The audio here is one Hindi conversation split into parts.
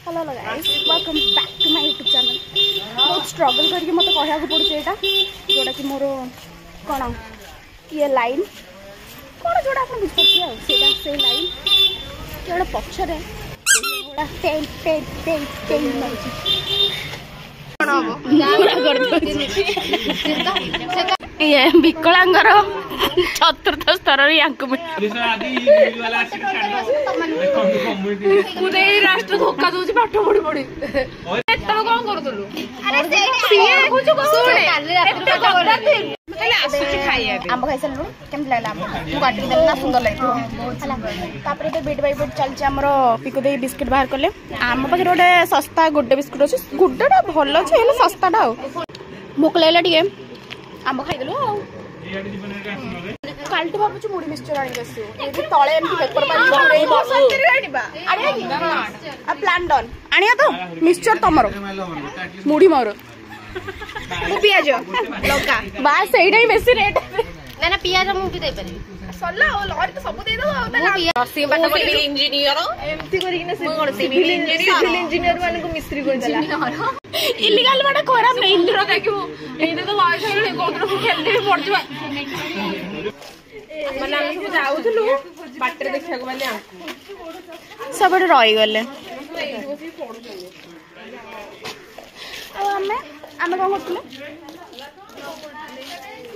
Hello guys welcome back to my YouTube channel. बहुत स्ट्रगल करके मत कहया को पड़ुछ एटा जोड़ा कि मोर कोन ये लाइन कोन जोड़ा अपन बुझपछि आ सेटा से लाइन केवड़ा पछरे जोड़ा टेल टेल टेल टेल मारछि कोन हो पूरा कर दो ये विकलांगर चतुर्थ स्तर राष्ट्र धोखा दौर पाठ पढ़ी पढ़ी कौन करूँ आंब खाई सारू केमती लगला मुझे काटिक देली ना सुंदर लगे बिट बाई बिट चलती आमर पिको दे बिस्किट बाहर कले आम पाखे गोटे सस्ता गुड्डे बिस्कुट अच्छे गुड्डेटा भल अच्छे सस्ताटा भोक लगला टे आंब खाईदेलु काल तो भावुँ मुड़ी मिक्सचर आनी तले पेपर प्लान डन आनिया तो मिक्सचर तमर मुड़ी मोर पियाज लंका बास सहीटा ही बेसी रेट ना ना पियाज मुझे दे पारे सल्ला ओ लहरी तो सब दे दो सिम पाठ पढ़ी इंजीनियर एमती करिकने सिविल इंजीनियर माने को मिस्त्री कर देला इलीगल बाटा खराब नहीं इंद्र देखिबो एते तो वाइस है गोदर को खेलते पड़ जबा माने हम सब जाउथलु बाटरे देखिया को माने सब रही गले आमे कौन करतले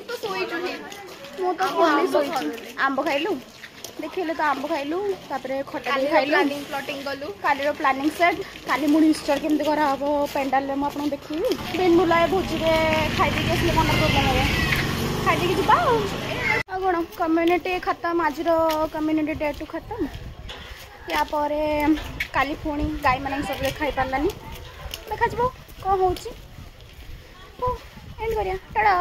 तो सोइछु मो तो कोनी सोइछु आंब खाइलु देखिले तो आंब खाइलु तापरे खटा भी खाइलु प्लानिंग प्लॉटिंग गलु कालीरो प्लानिंग सेट काली मुड़ी मिक्सचर केमते करा हबो पेंडाल ले म आपन देखिबी बेन बुलाए भोजी रे खाइ दे के मन प्रोग्राम हो खाइ दे के जिबा आ कोन कम्युनिटी खत्म आजिरो कम्युनिटी डे टू खत्म या परे काली पुणी गाय मन सब खाई पारलानी देखा जबो को होची एंड करिया टाटा।